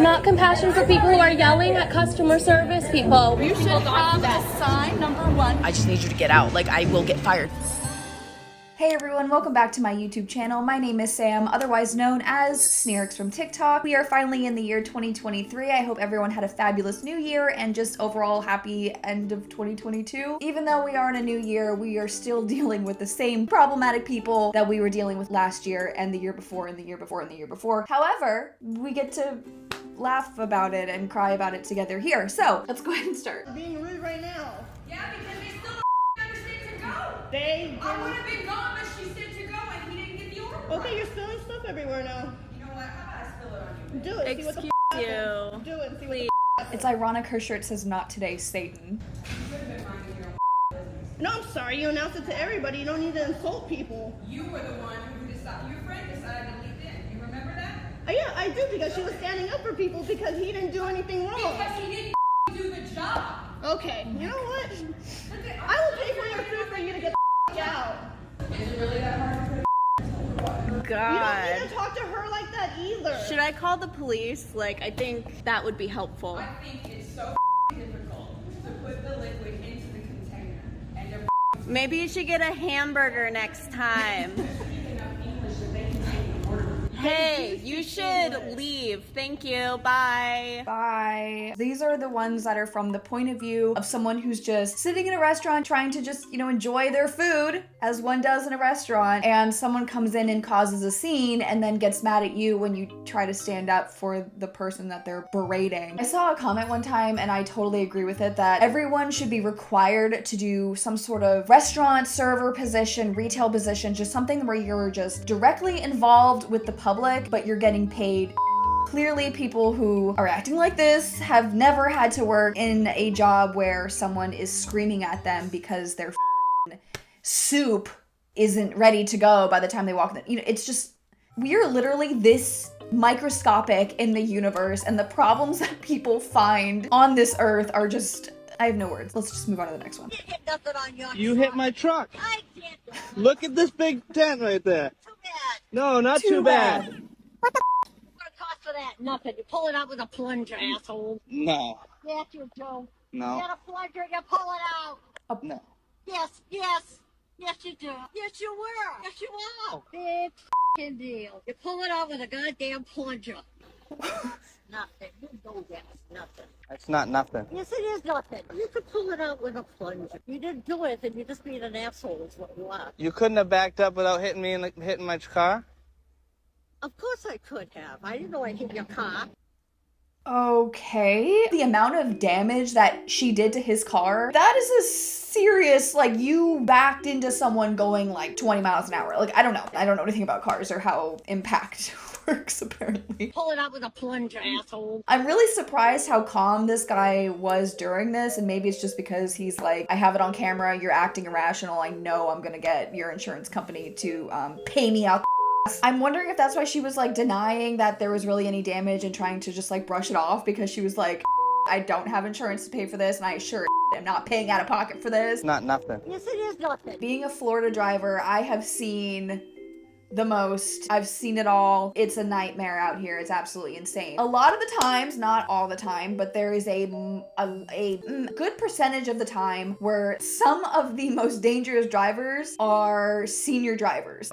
not compassion for people who are yelling at customer service people. You should have a sign, number one. I just need you to get out. Like, I will get fired. Hey everyone, welcome back to my YouTube channel. My name is Sam, otherwise known as Sneerix from TikTok. We are finally in the year 2023. I hope everyone had a fabulous new year and just overall happy end of 2022. Even though we are in a new year, we are still dealing with the same problematic people that we were dealing with last year and the year before and the year before and the year before. However, we get to laugh about it and cry about it together here. So let's go ahead and start. Being rude right now. Yeah, because they still understand to go. They I would have been gone, but she said to go, and he didn't get the order. Okay, you're spilling stuff everywhere now. You know what? How about I spill it on you? Do it. See what the happens. Do it and see what the happens. It's ironic her shirt says "Not today, Satan." No, I'm sorry. You announced it to everybody. You don't need to insult people. You were the one who decided. Your friend decided to leave in. You remember that? Yeah, I do, because she was standing up for people because he didn't do anything wrong. Because he didn't do the job. Okay, you know what? I will pay for your food for you to get the out. Is it really that hard to You don't need to talk to her like that either. Should I call the police? Like, I think that would be helpful. I think it's so difficult to put the liquid into the container. And they're Maybe you should get a hamburger next time. Hey, you should leave. Thank you. Bye. Bye. These are the ones that are from the point of view of someone who's just sitting in a restaurant trying to just, enjoy their food, as one does in a restaurant, and someone comes in and causes a scene and then gets mad at you when you try to stand up for the person that they're berating. I saw a comment one time, and I totally agree with it, that everyone should be required to do some sort of restaurant server position, retail position, just something where you're just directly involved with the public, but you're getting paid. Clearly, people who are acting like this have never had to work in a job where someone is screaming at them because their soup isn't ready to go by the time they walk in. It's just, we are literally this microscopic in the universe, and the problems that people find on this earth are just, I have no words. Let's just move on to the next one. You hit my truck. I did. Look at this big dent right there. Too bad. No, not too bad. What the cost for that? Nothing. You pull it out with a plunger, asshole. No. Yes, you do. No. You get a plunger, you pull it out. No. Yes, yes. Yes, you do. Yes, you were. Yes, you are. Big f***ing deal. You pull it out with a goddamn plunger. Nothing. You know that's nothing. It's not nothing. Yes, it is nothing. You could pull it out with a plunger. You didn't do it, and you just being an asshole is what you are. You couldn't have backed up without hitting me and hitting my car? Of course I could have. I didn't know I hit your car. Okay. The amount of damage that she did to his car, that is a serious, you backed into someone going 20 miles an hour. I don't know. I don't know anything about cars or how impact works, apparently. Pull it out with a plunger, asshole. I'm really surprised how calm this guy was during this, and maybe it's just because he's like, I have it on camera, you're acting irrational, I know I'm gonna get your insurance company to pay me out. I'm wondering if that's why she was denying that there was really any damage and trying to just brush it off, because she was like, I don't have insurance to pay for this, and I sure am not paying out of pocket for this. Not nothing. Yes, it is nothing. Being a Florida driver, I have seen the most. I've seen it all. It's a nightmare out here. It's absolutely insane. A lot of the times, not all the time, but there is a good percentage of the time where some of the most dangerous drivers are senior drivers.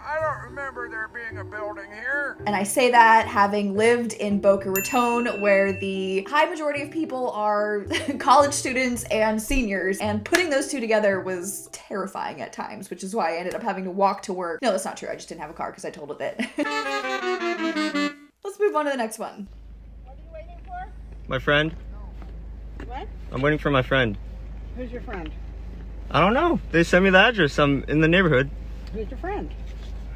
I don't remember there being a building here. And I say that having lived in Boca Raton, where the high majority of people are college students and seniors, and putting those two together was terrifying at times, which is why I ended up having to walk to work. No, that's not true. I just didn't have a car because I told it that. Let's move on to the next one. What are you waiting for? My friend? What? I'm waiting for my friend. Who's your friend? I don't know. They sent me the address. I'm in the neighborhood. Who's your friend?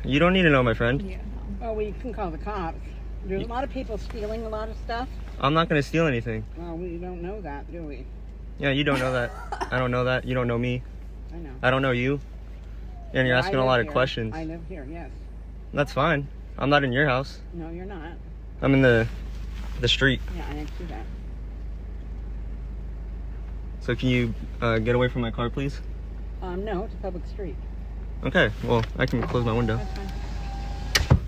You don't need to know my friend. Yeah. Well, we can call the cops. There's a lot of people stealing a lot of stuff. I'm not going to steal anything. Well, we don't know that, do we? Yeah, you don't know that. I don't know that. You don't know me. I know. I don't know you. And you're asking a lot of questions. I live here, yes. That's fine. I'm not in your house. No, you're not. I'm in the street. Yeah, I see that. So can you get away from my car, please? No, it's a public street. Okay, well, I can close my window. That's fine.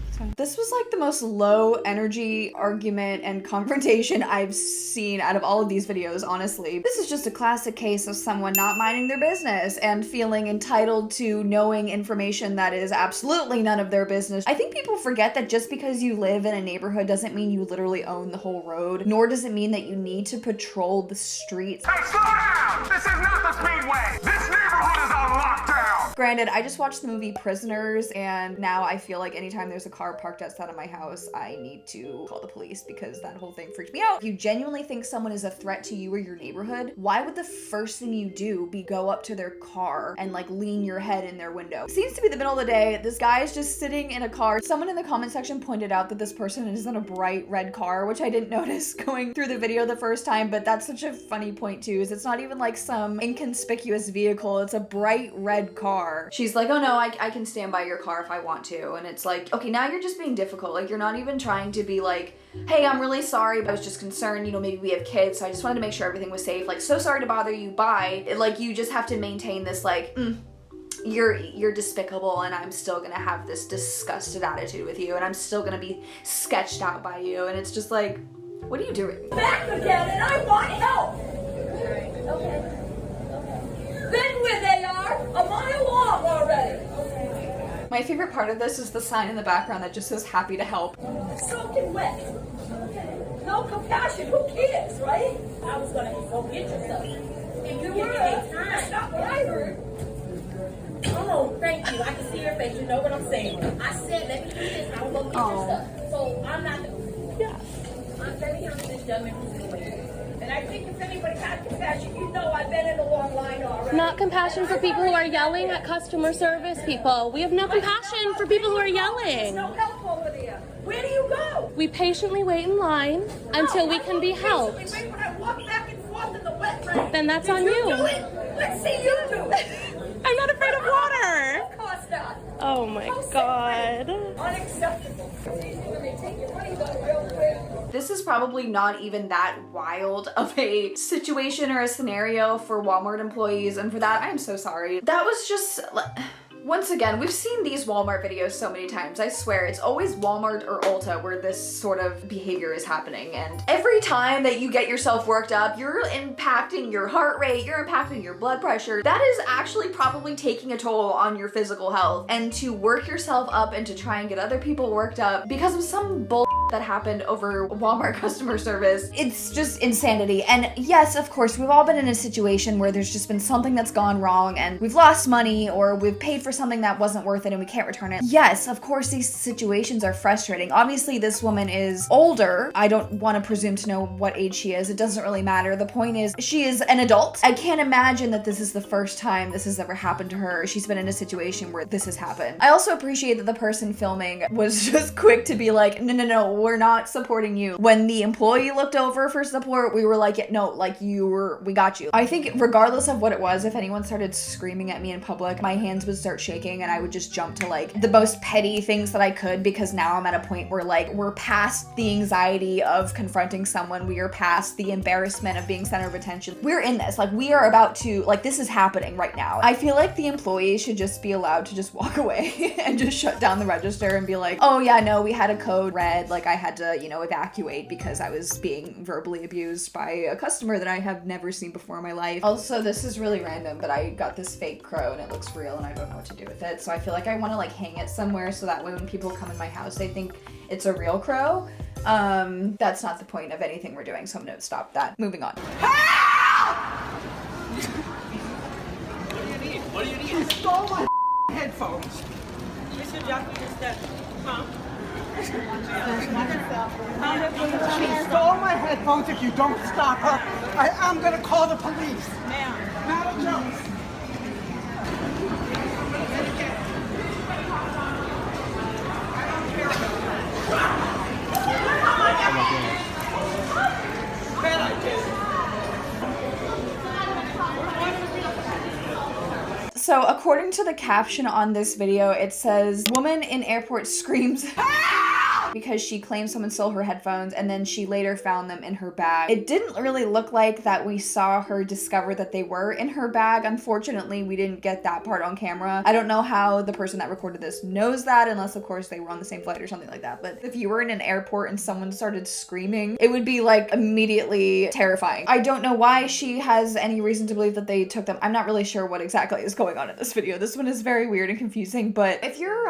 It's Okay. This was like the most low energy argument and confrontation I've seen out of all of these videos, honestly. This is just a classic case of someone not minding their business and feeling entitled to knowing information that is absolutely none of their business. I think people forget that just because you live in a neighborhood doesn't mean you literally own the whole road, nor does it mean that you need to patrol the streets. Hey, slow down! This is not the Speedway! This neighborhood is on lockdown! Granted, I just watched the movie Prisoners, and now I feel like anytime there's a car parked outside of my house, I need to call the police because that whole thing freaked me out. If you genuinely think someone is a threat to you or your neighborhood, why would the first thing you do be go up to their car and like lean your head in their window? It seems to be the middle of the day. This guy is just sitting in a car. Someone in the comment section pointed out that this person is in a bright red car, which I didn't notice going through the video the first time, but that's such a funny point too, is it's not even like some inconspicuous vehicle. It's a bright red car. She's like, oh no, I can stand by your car if I want to. And it's like, okay, now you're just being difficult. Like, you're not even trying to be like, hey, I'm really sorry, but I was just concerned, you know, maybe we have kids, so I just wanted to make sure everything was safe. Like, so sorry to bother you, bye. Like, you just have to maintain this like, you're despicable, and I'm still gonna have this disgusted attitude with you, and I'm still gonna be sketched out by you. And it's just like, what are you doing? Back again, and I want help. Okay. Been where they are, a mile long already. My favorite part of this is the sign in the background that just says happy to help. Soaking wet. No compassion, who cares, right? I was gonna go get yourself. And you were. That's not what I heard. Oh, thank you. I can see your face. You know what I'm saying. I said, let me do this. I will go get your stuff. So I'm not. Yeah. I'm very young to this young man who's in the way. And I think if anybody has compassion, you know I've been in a long line already. Not compassion for people who are yelling at customer service people. We have no compassion for people who are yelling. There's no help over there. Where do you go? We patiently wait in line until we can be helped. Wait when I walk back and forth in the wet rain. Then that's Did on you. you. Do it? Let's see you do it. I'm not afraid of water. Of course not. Oh my God. Unacceptable. When they take your money, though, real quick. This is probably not even that wild of a situation or a scenario for Walmart employees, and for that, I'm so sorry. That was just... Once again, we've seen these Walmart videos so many times. I swear, it's always Walmart or Ulta where this sort of behavior is happening. And every time that you get yourself worked up, you're impacting your heart rate, you're impacting your blood pressure. That is actually probably taking a toll on your physical health. And to work yourself up and to try and get other people worked up because of some bull that happened over Walmart customer service, it's just insanity. And yes, of course, we've all been in a situation where there's just been something that's gone wrong and we've lost money or we've paid for something that wasn't worth it and we can't return it. Yes, of course, these situations are frustrating. Obviously, this woman is older. I don't want to presume to know what age she is. It doesn't really matter. The point is, she is an adult. I can't imagine that this is the first time this has ever happened to her. She's been in a situation where this has happened. I also appreciate that the person filming was just quick to be like, no, we're not supporting you. When the employee looked over for support, we were like, yeah, no, like we got you. I think regardless of what it was, if anyone started screaming at me in public, my hands would start shaking and I would just jump to like the most petty things that I could, because now I'm at a point where like we're past the anxiety of confronting someone. We are past the embarrassment of being center of attention. We're in this, like we are about to, like this is happening right now. I feel like the employee should just be allowed to just walk away and just shut down the register and be like, oh yeah, no, we had a code red, like I had to, you know, evacuate because I was being verbally abused by a customer that I have never seen before in my life. Also, this is really random, but I got this fake crow and it looks real and I don't know what to do with it. So I feel like I want to like hang it somewhere so that way when people come in my house, they think it's a real crow. That's not the point of anything we're doing, so I'm gonna stop that. Moving on. What do you need? You stole my headphones. She stole my headphones. If you don't stop her, I am gonna call the police. Ma'am. Madam Jones. So according to the caption on this video, it says, woman in airport screams, "Help! because she claimed someone stole her headphones and then she later found them in her bag. It didn't really look like that we saw her discover that they were in her bag. Unfortunately, we didn't get that part on camera. I don't know how the person that recorded this knows that, unless of course they were on the same flight or something like that. But if you were in an airport and someone started screaming, it would be like immediately terrifying. I don't know why she has any reason to believe that they took them. I'm not really sure what exactly is going on in this video. This one is very weird and confusing, but if you're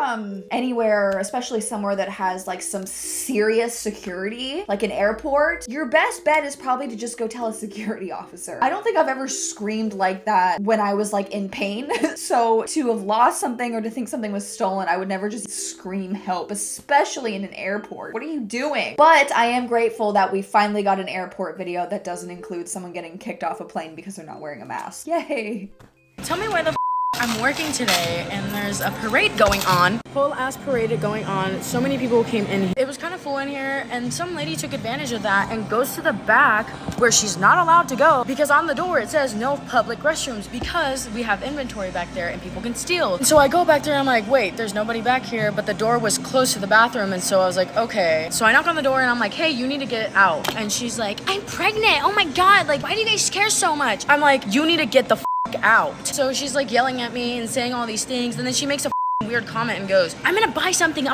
anywhere, especially somewhere that has like some serious security, like an airport, your best bet is probably to just go tell a security officer. I don't think I've ever screamed like that when I was like in pain. So to have lost something or to think something was stolen, I would never just scream help, especially in an airport. What are you doing? But I am grateful that we finally got an airport video that doesn't include someone getting kicked off a plane because they're not wearing a mask. Yay. Tell me why the I'm working today and there's a parade going on. Full ass parade going on. So many people came in. It was kind of full in here and some lady took advantage of that and goes to the back where she's not allowed to go because on the door it says no public restrooms because we have inventory back there and people can steal. And so I go back there and I'm like, wait, there's nobody back here, but the door was close to the bathroom and so I was like, okay. So I knock on the door and I'm like, hey, you need to get out. And she's like, I'm pregnant. Oh my God, like why do you guys care so much? I'm like, you need to get the out. So she's like yelling at me and saying all these things and then she makes a weird comment and goes, I'm gonna buy something,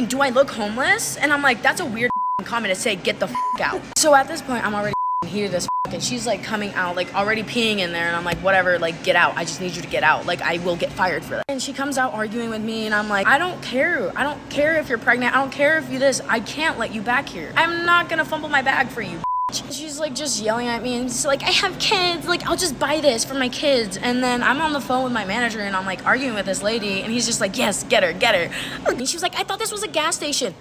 do I look homeless? And I'm like, that's a weird comment to say, get the out. So at this point I'm already heated as and she's like coming out like already peeing in there and I'm like, whatever, like get out, I just need you to get out, like I will get fired for that. And she comes out arguing with me and I'm like, I don't care if you're pregnant, I don't care if you this, I can't let you back here, I'm not gonna fumble my bag for you. She's like just yelling at me and she's like, I have kids, like I'll just buy this for my kids. And then I'm on the phone with my manager and I'm like arguing with this lady and he's just like, yes, get her. And she was like, I thought this was a gas station.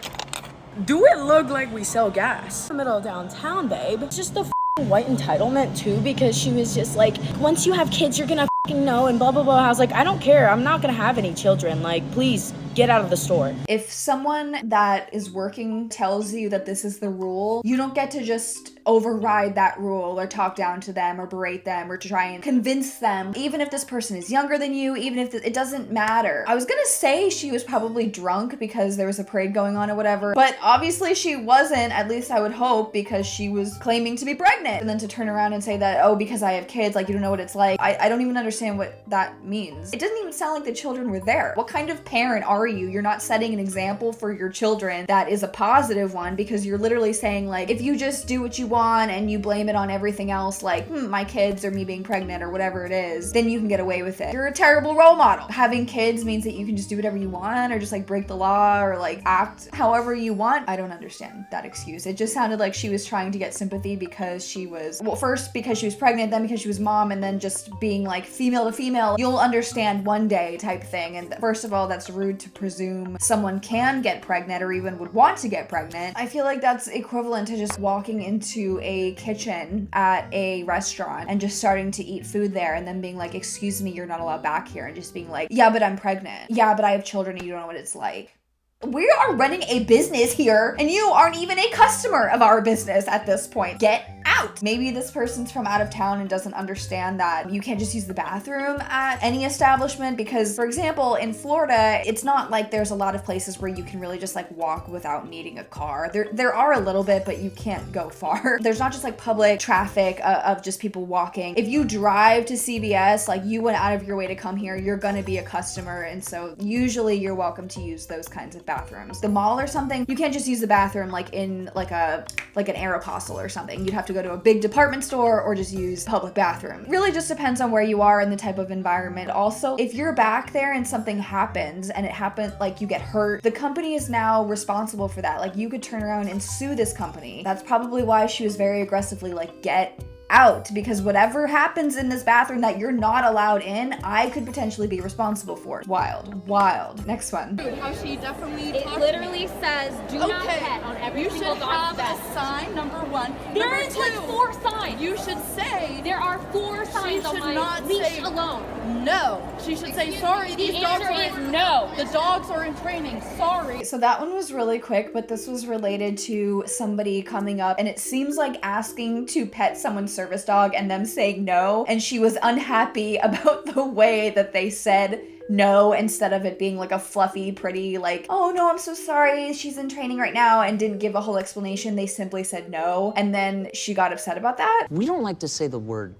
Do it look like we sell gas? In the middle of downtown, babe. It's just the white entitlement too, because she was just like, once you have kids, you're gonna know and blah, blah, blah. I was like, I don't care. I'm not gonna have any children. Like, please get out of the store. If someone that is working tells you that this is the rule, you don't get to just override that rule or talk down to them or berate them or try and convince them, even if this person is younger than you, even if it doesn't matter. I was gonna say she was probably drunk because there was a parade going on or whatever, but obviously she wasn't, at least I would hope, because she was claiming to be pregnant. And then to turn around and say that, oh, because I have kids, like you don't know what it's like. I don't even understand what that means. It doesn't even sound like the children were there. What kind of parent are you? You're not setting an example for your children that is a positive one, because you're literally saying like, if you just do what you want and you blame it on everything else, like my kids or me being pregnant or whatever it is, then you can get away with it. You're a terrible role model. Having kids means that you can just do whatever you want or just like break the law or like act however you want. I don't understand that excuse. It just sounded like she was trying to get sympathy because she was, well, first because she was pregnant, then because she was mom, and then just being like female to female, you'll understand one day type thing. And first of all, that's rude to presume someone can get pregnant or even would want to get pregnant. I feel like that's equivalent to just walking into a kitchen at a restaurant and just starting to eat food there and then being like, excuse me, you're not allowed back here, and just being like, yeah, but I'm pregnant. Yeah, but I have children and you don't know what it's like. We are running a business here and you aren't even a customer of our business at this point. Get out. Maybe this person's from out of town and doesn't understand that you can't just use the bathroom at any establishment, because for example, in Florida, it's not like there's a lot of places where you can really just like walk without needing a car. There are a little bit, but you can't go far. There's not just like public traffic of just people walking. If you drive to CVS, like you went out of your way to come here, you're gonna be a customer, and so usually you're welcome to use those kinds of bathrooms. The mall or something, you can't just use the bathroom like in like an Aeropostale or something. You'd have to go to a big department store or just use public bathroom. Really just depends on where you are and the type of environment. Also, if you're back there and something happens and it happened, like you get hurt, the company is now responsible for that. Like you could turn around and sue this company. That's probably why she was very aggressively like, get out, because whatever happens in this bathroom that you're not allowed in, I could potentially be responsible for. Wild. Next one. How she definitely It literally says, do not pet on every single dog's vest. You should have a sign, number one. There Number is like two, 4 signs. You should say, There are 4 signs on should my not leash say- alone. no. She should say, sorry, The these dogs answer are is no. The dogs are in training, sorry. So that one was really quick, but this was related to somebody coming up and it seems like asking to pet someone's service dog and them saying no, and she was unhappy about the way that they said no, instead of it being like a fluffy, pretty, like, oh no, I'm so sorry, she's in training right now, and didn't give a whole explanation. They simply said no, and then she got upset about that. We don't like to say the word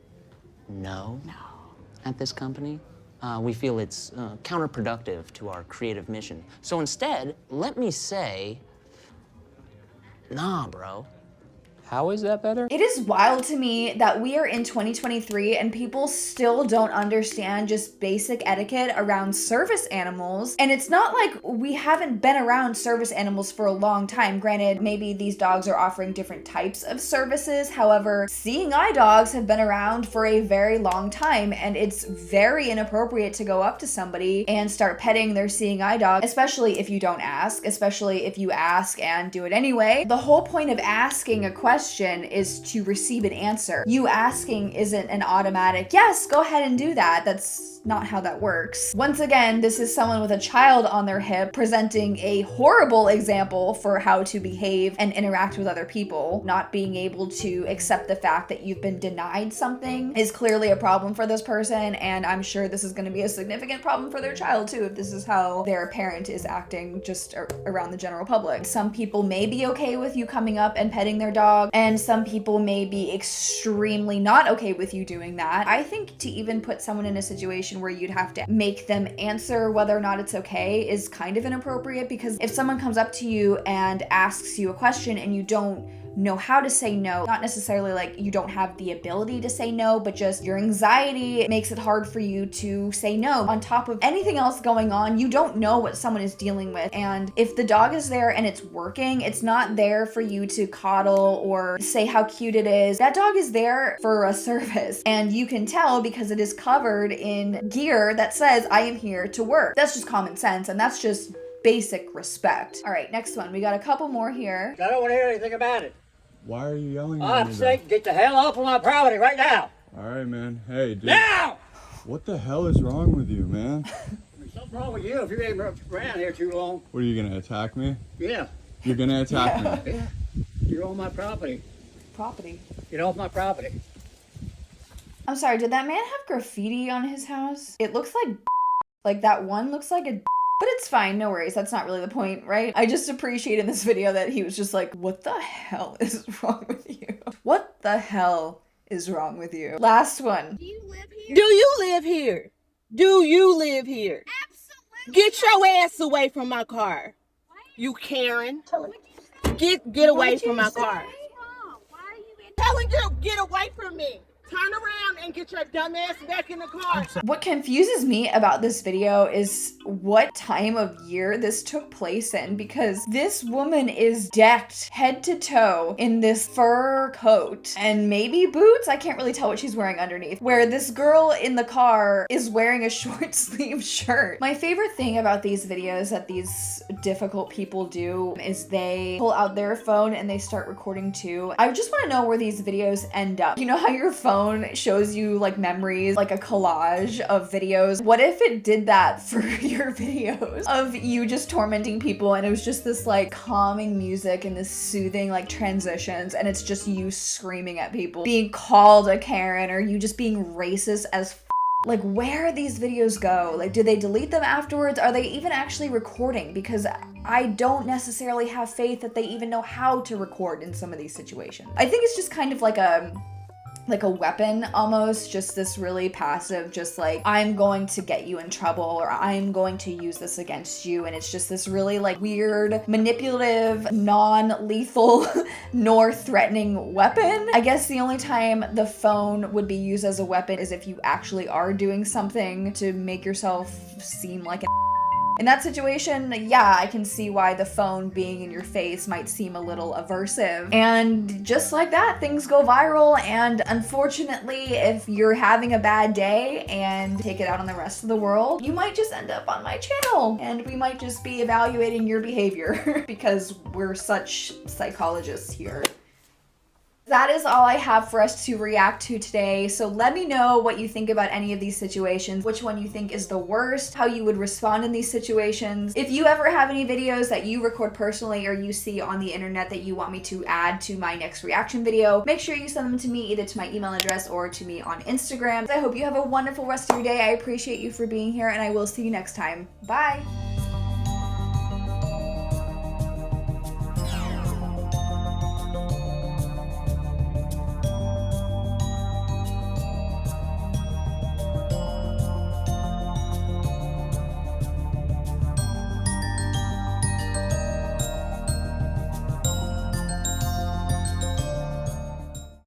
no at this company. We feel it's counterproductive to our creative mission. So instead, let me say, nah, bro. How is that better? It is wild to me that we are in 2023 and people still don't understand just basic etiquette around service animals. And it's not like we haven't been around service animals for a long time. Granted, maybe these dogs are offering different types of services. However, seeing eye dogs have been around for a very long time, and it's very inappropriate to go up to somebody and start petting their seeing eye dog, especially if you don't ask, especially if you ask and do it anyway. The whole point of asking a question is to receive an answer. You asking isn't an automatic, yes, go ahead and do that. That's not how that works. Once again, this is someone with a child on their hip presenting a horrible example for how to behave and interact with other people. Not being able to accept the fact that you've been denied something is clearly a problem for this person, and I'm sure this is going to be a significant problem for their child too if this is how their parent is acting just around the general public. Some people may be okay with you coming up and petting their dog, and some people may be extremely not okay with you doing that. I think to even put someone in a situation where you'd have to make them answer whether or not it's okay is kind of inappropriate, because if someone comes up to you and asks you a question and you don't know how to say no, not necessarily like you don't have the ability to say no, but just your anxiety makes it hard for you to say no. On top of anything else going on, you don't know what someone is dealing with. And if the dog is there and it's working, it's not there for you to coddle or say how cute it is. That dog is there for a service, and you can tell because it is covered in gear that says, I am here to work. That's just common sense, and that's just basic respect. All right, next one. We got a couple more here. I don't want to hear anything about it. Why are you yelling at I'm me? sick. Get the hell off of my property right now. All right, man. Hey, dude. Now! What the hell is wrong with you, man? There's something wrong with you if you ain't around here too long. What, are you gonna attack me? Yeah. You're gonna attack me? Yeah. You're on my property. Property? Get off my property. I'm sorry, did that man have graffiti on his house? It looks like that one looks like a but it's fine, no worries. That's not really the point, right? I just appreciate in this video that he was just like, what the hell is wrong with you? What the hell is wrong with you? Last one. Do you live here? Do you live here? Absolutely. Get your ass away from my car. You Karen. Get away from my car. Telling you, get away from me. Turn around and get your dumb ass back in the car. What confuses me about this video is what time of year this took place in, because this woman is decked head to toe in this fur coat and maybe boots. I can't really tell what she's wearing underneath, where this girl in the car is wearing a short sleeve shirt. My favorite thing about these videos that these difficult people do is they pull out their phone and they start recording too. I just want to know where these videos end up. You know how your phone shows you like memories, like a collage of videos? What if it did that for your videos of you just tormenting people, and it was just this like calming music and this soothing like transitions, and it's just you screaming at people, being called a Karen, or you just being racist as like, where these videos go? Like, do they delete them afterwards? Are they even actually recording? Because I don't necessarily have faith that they even know how to record in some of these situations. I think it's just kind of like a weapon almost, just this really passive, just like, I'm going to get you in trouble, or I'm going to use this against you. And it's just this really like weird, manipulative, non-lethal, nor threatening weapon. I guess the only time the phone would be used as a weapon is if you actually are doing something to make yourself seem like an in that situation. Yeah, I can see why the phone being in your face might seem a little aversive. And just like that, things go viral. And unfortunately, if you're having a bad day and take it out on the rest of the world, you might just end up on my channel. And we might just be evaluating your behavior because we're such psychologists here. That is all I have for us to react to today. So let me know what you think about any of these situations, which one you think is the worst, how you would respond in these situations. If you ever have any videos that you record personally or you see on the internet that you want me to add to my next reaction video, make sure you send them to me, either to my email address or to me on Instagram. I hope you have a wonderful rest of your day. I appreciate you for being here, and I will see you next time. Bye!